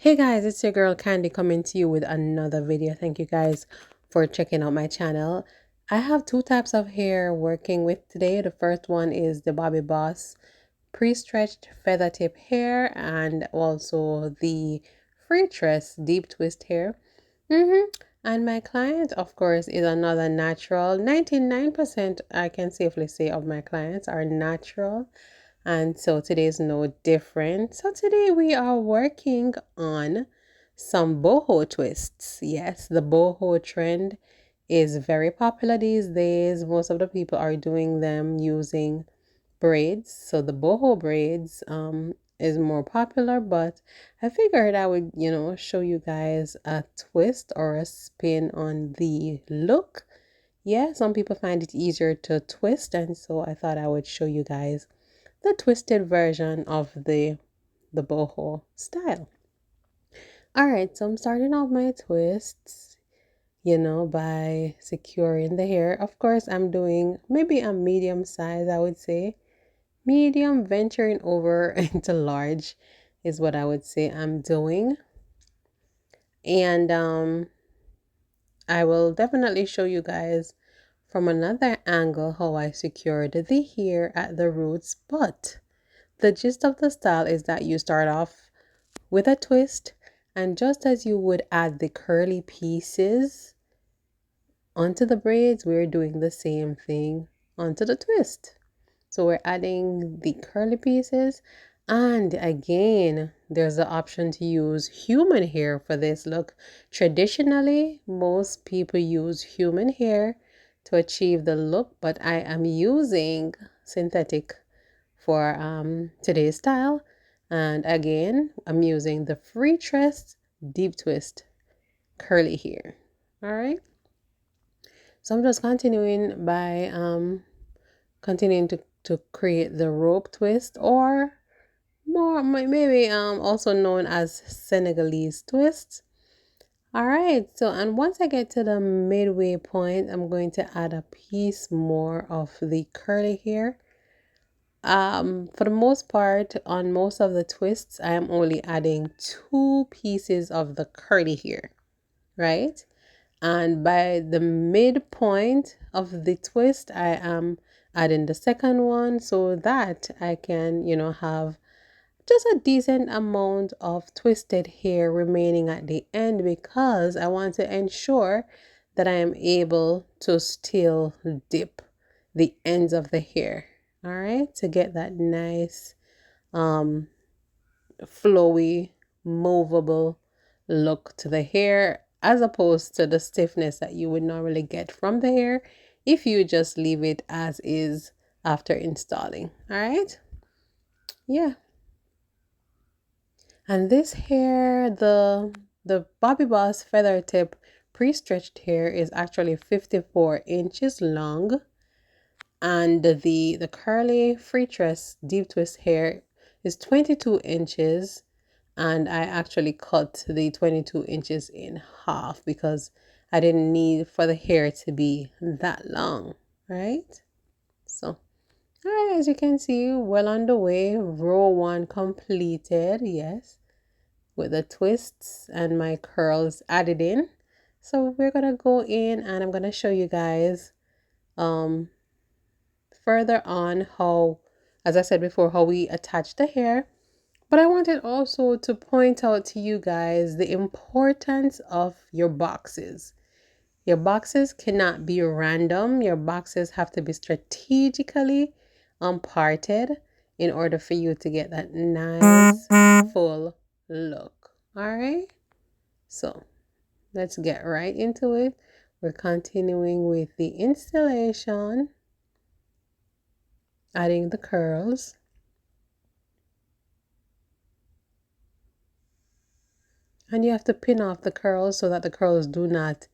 Hey guys, it's your girl Candy coming to you with another video. Thank you guys for checking out my channel. I have two types of hair working with today. The first one is the Bobby Boss pre-stretched feather tip hair and also the free tress deep twist hair. And my client, of course, is another natural. 99% I can safely say of my clients are natural. And so today is no different. So today we are working on some boho twists. Yes, the boho trend is very popular these days. Most of the people are doing them using braids. So the boho braids is more popular, but I figured I would, show you guys a twist or a spin on the look. Yeah, some people find it easier to twist, and so I thought I would show you guys the twisted version of the boho style. All right, so I'm starting off my twists, by securing the hair. Of course, I'm doing maybe a medium size, I would say. Medium venturing over into large is what I would say I'm doing. And I will definitely show you guys from another angle how I secured the hair at the roots, but the gist of the style is that you start off with a twist, and just as you would add the curly pieces onto the braids, we're doing the same thing onto the twist. So we're adding the curly pieces, and again, there's the option to use human hair for this look. Traditionally, most people use human hair to achieve the look, but I am using synthetic for today's style. And again, I'm using the free tress deep twist curly hair. All right. So I'm just continuing by continuing to create the rope twist, or more maybe also known as Senegalese twist. All right. So and once I get to the midway point, I'm going to add a piece more of the curly hair. For the most part, on most of the twists, I am only adding 2 pieces of the curly hair, right? And by the midpoint of the twist, I am adding the second one so that I can, have just a decent amount of twisted hair remaining at the end, because I want to ensure that I am able to still dip the ends of the hair. All right, to get that nice flowy, movable look to the hair, as opposed to the stiffness that you would normally get from the hair if you just leave it as is after installing. All right, yeah. And this hair, the Bobby Boss feather tip pre-stretched hair, is actually 54 inches long, and the curly free tress deep twist hair is 22 inches, and I actually cut the 22 inches in half because I didn't need for the hair to be that long, right? So all right, as you can see, well on the way. Row 1 completed, yes, with the twists and my curls added in. So we're gonna go in and I'm gonna show you guys further on how, as I said before, how we attach the hair. But I wanted also to point out to you guys the importance of your boxes. Your boxes cannot be random. Your boxes have to be strategically parted in order for you to get that nice full look. All right, so let's get right into it. We're continuing with the installation, adding the curls. And you have to pin off the curls so that the curls do not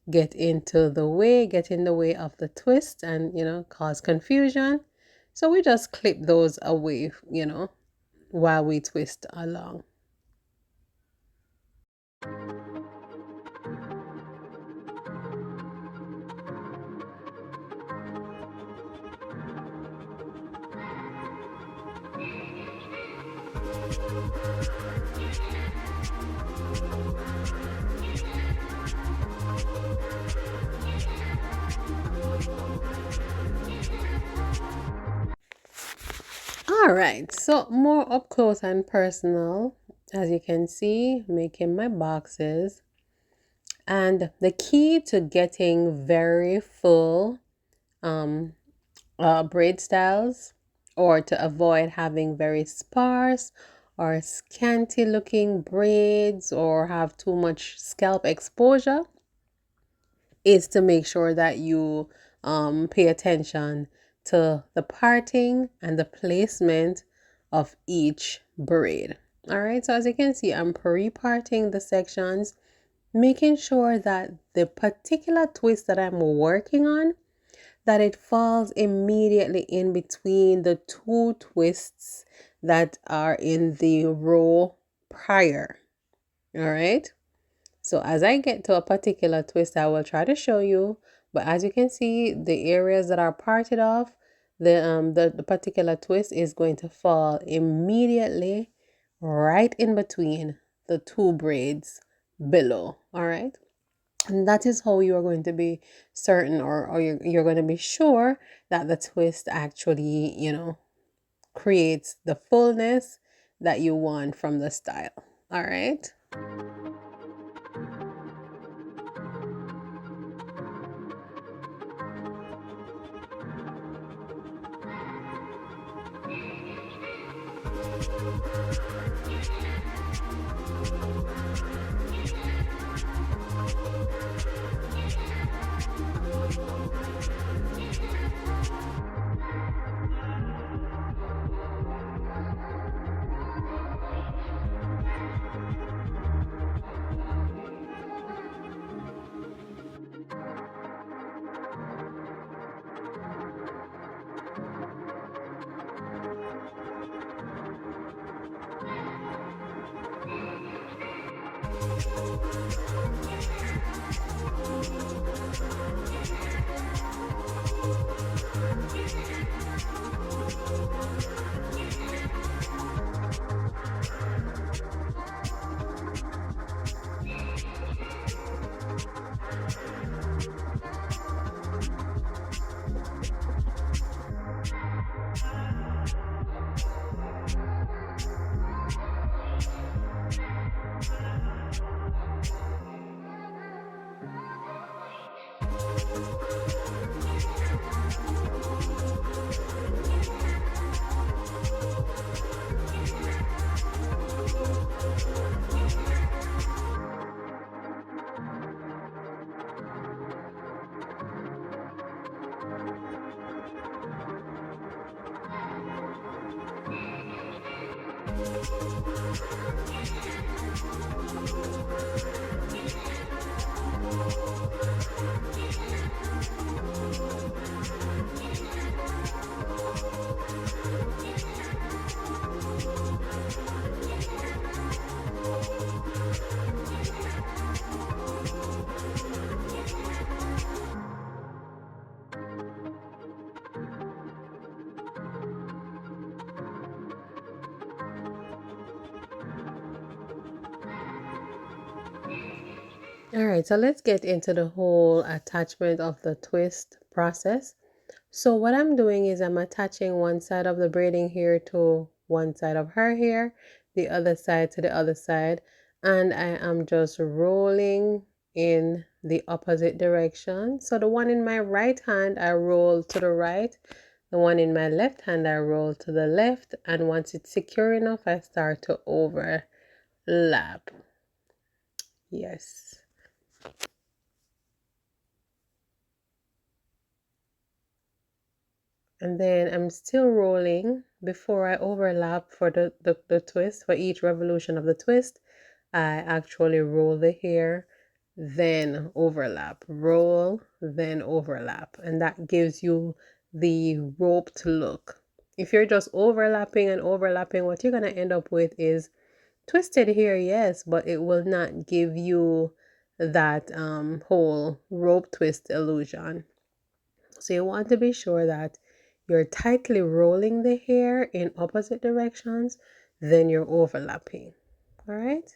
get in the way of the twist and, cause confusion. So we just clip those away, while we twist along. All right, so more up close and personal, as you can see, making my boxes. And the key to getting very full braid styles, or to avoid having very sparse or scanty looking braids or have too much scalp exposure, is to make sure that you pay attention to the parting and the placement of each braid. All right, so as you can see, I'm pre-parting the sections, making sure that the particular twist that I'm working on, that it falls immediately in between the two twists that are in the row prior. All right. So as I get to a particular twist, I will try to show you. But as you can see, the areas that are parted off, the particular twist is going to fall immediately right in between the two braids below. All right. And that is how you are going to be certain, or you're going to be sure that the twist actually, creates the fullness that you want from the style. All right. All right, so let's get into the whole attachment of the twist process. So what I'm doing is I'm attaching one side of the braiding hair to one side of her hair, the other side to the other side, and I am just rolling in the opposite direction. So the one in my right hand, I roll to the right, the one in my left hand, I roll to the left, and once it's secure enough, I start to overlap. Yes. And then I'm still rolling before I overlap for the twist. For each revolution of the twist, I actually roll the hair, then overlap, roll, then overlap. And that gives you the roped look. If you're just overlapping and overlapping, what you're going to end up with is twisted hair, yes, but it will not give you that whole rope twist illusion. So you want to be sure that you're tightly rolling the hair in opposite directions, then you're overlapping. All right.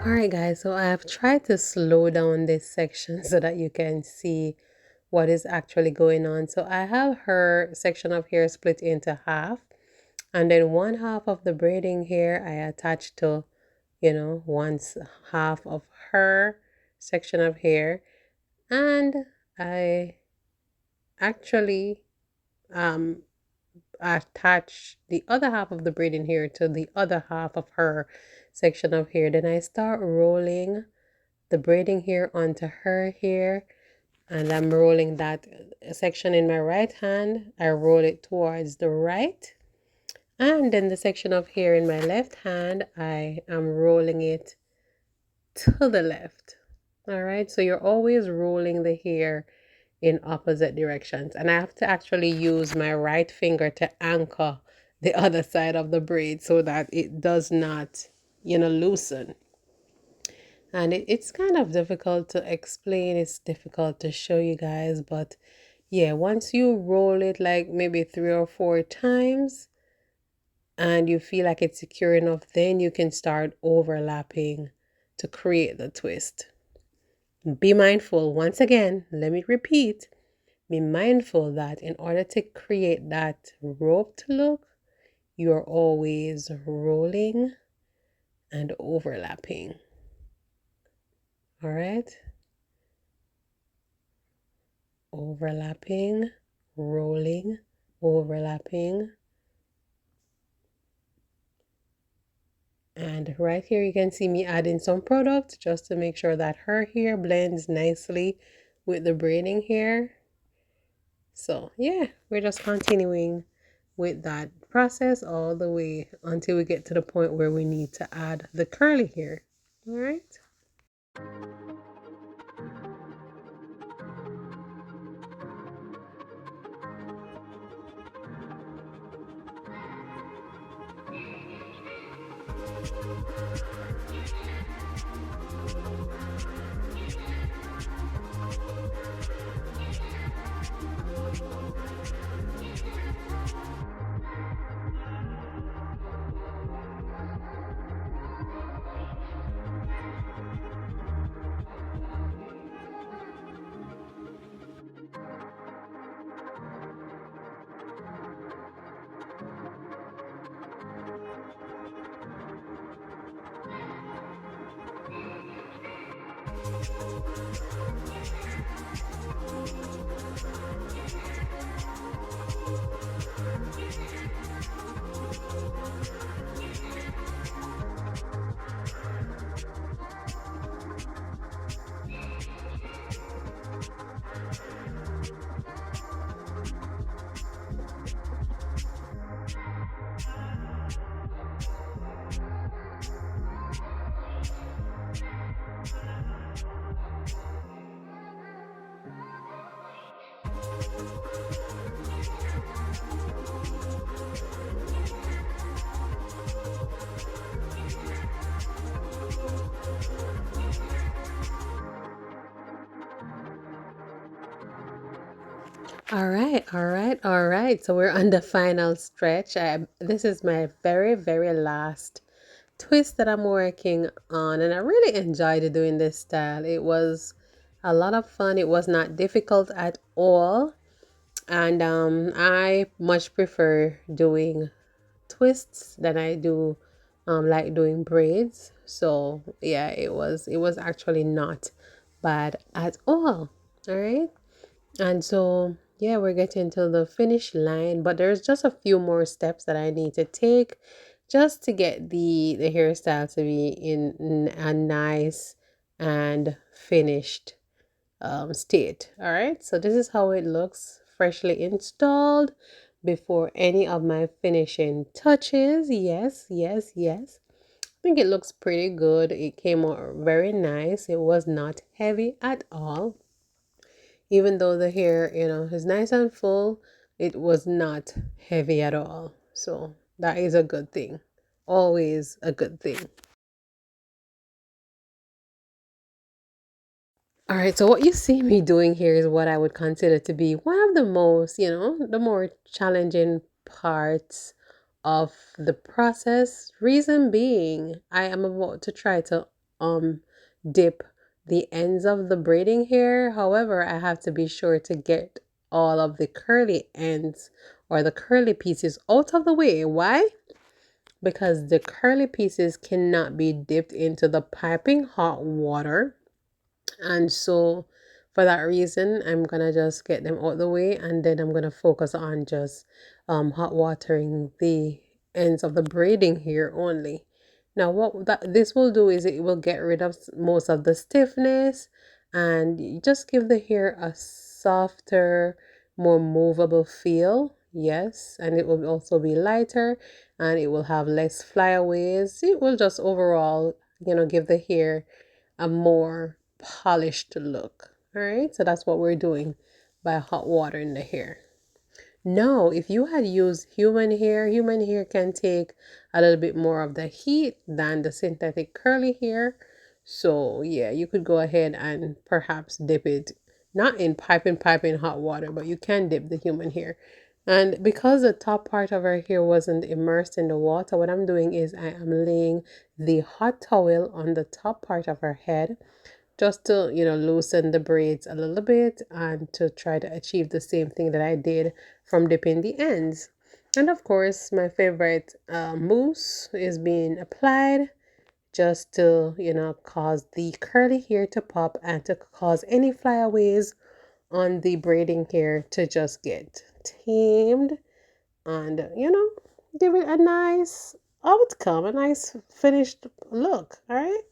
Alright guys, so I have tried to slow down this section so that you can see what is actually going on. So I have her section of hair split into half, and then one half of the braiding hair I attached to, once half of her section of hair, and I actually um attach the other half of the braiding hair to the other half of her section of hair. Then I start rolling the braiding hair onto her hair, and I'm rolling that section in my right hand. I roll it towards the right, and then the section of hair in my left hand, I am rolling it to the left. All right, so you're always rolling the hair in opposite directions, and I have to actually use my right finger to anchor the other side of the braid so that it does not, loosen. And it's kind of difficult to explain, it's difficult to show you guys, but yeah, once you roll it like maybe 3 or 4 times and you feel like it's secure enough, then you can start overlapping to create the twist. Be mindful, once again, let me repeat, be mindful that in order to create that roped look, you're always rolling and overlapping. All right? Overlapping, rolling, overlapping. And right here you can see me adding some product just to make sure that her hair blends nicely with the braiding hair. So yeah, we're just continuing with that process all the way until we get to the point where we need to add the curly hair. All right. All right. So we're on the final stretch. This is my very, very last twist that I'm working on, and I really enjoyed doing this style. It was a lot of fun. It was not difficult at all, and I much prefer doing twists than I do like doing braids. So yeah, it was actually not bad at all. All right. And so, yeah, we're getting to the finish line, but there's just a few more steps that I need to take just to get the hairstyle to be in a nice and finished state. All right, so this is how it looks freshly installed before any of my finishing touches. Yes, yes, yes. I think it looks pretty good. It came out very nice. It was not heavy at all. Even though the hair, is nice and full, it was not heavy at all. So that is a good thing. Always a good thing. All right, so what you see me doing here is what I would consider to be one of the most, the more challenging parts of the process. Reason being, I am about to try to um dip the ends of the braiding hair. However, I have to be sure to get all of the curly ends or the curly pieces out of the way. Why? Because the curly pieces cannot be dipped into the piping hot water, and so for that reason, I'm gonna just get them out the way, and then I'm gonna focus on just hot watering the ends of the braiding here only. Now what this will do is it will get rid of most of the stiffness, and just give the hair a softer, more movable feel. Yes, and it will also be lighter, and it will have less flyaways. It will just overall, give the hair a more polished look. All right, so that's what we're doing by hot water in the hair. No, if you had used human hair can take a little bit more of the heat than the synthetic curly hair. So yeah, you could go ahead and perhaps dip it, not in piping hot water, but you can dip the human hair. And because the top part of her hair wasn't immersed in the water, what I'm doing is I am laying the hot towel on the top part of her head, just to loosen the braids a little bit, and to try to achieve the same thing that I did from dipping the ends. And of course, my favorite mousse is being applied, just to cause the curly hair to pop, and to cause any flyaways on the braiding hair to just get tamed, and give it a nice outcome, a nice finished look. All right,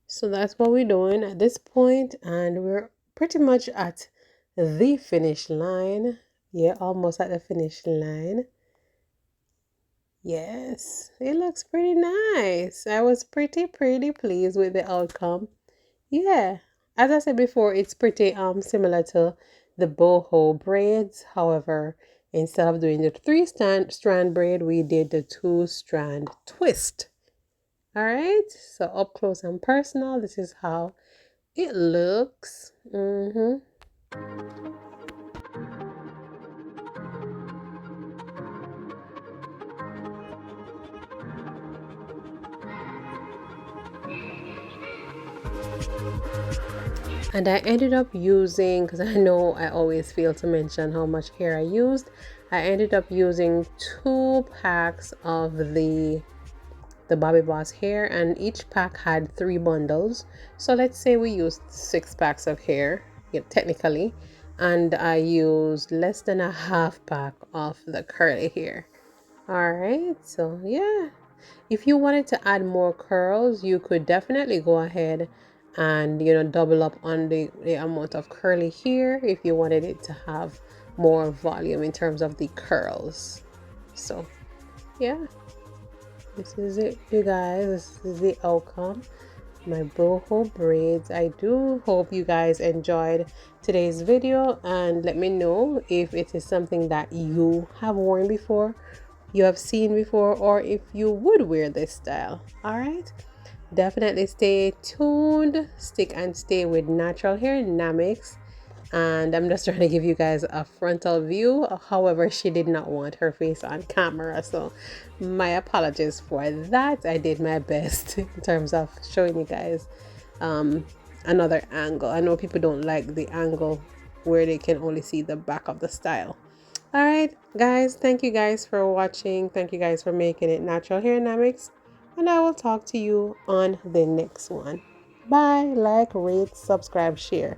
so that's what we're doing at this point, and we're pretty much at the finish line. Yeah, almost at the finish line. Yes, it looks pretty nice. I was pretty pleased with the outcome. Yeah, as I said before, it's pretty similar to the boho braids. However, instead of doing the strand braid, we did the 2-strand twist. All right, so up close and personal, this is how it looks. And I ended up using, because I know I always fail to mention how much hair I used, I ended up using 2 packs of the Bobby Boss hair, and each pack had 3 bundles. So let's say we used 6 packs of hair, yeah, technically, and I used less than a half pack of the curly hair. All right, so yeah, if you wanted to add more curls, you could definitely go ahead and double up on the amount of curly hair if you wanted it to have more volume in terms of the curls. So yeah, this is it, you guys. This is the outcome, my boho braids. I do hope you guys enjoyed today's video, and let me know if it is something that you have worn before, you have seen before, or if you would wear this style. All right, definitely stay tuned, stick and stay with Natural Hair Dynamics. And I'm just trying to give you guys a frontal view. However, she did not want her face on camera, so my apologies for that. I did my best in terms of showing you guys another angle. I know people don't like the angle where they can only see the back of the style. All right, guys, thank you guys for watching. Thank you guys for making it Natural Hair Dynamics, and I will talk to you on the next one. Bye. Like, rate, subscribe, share.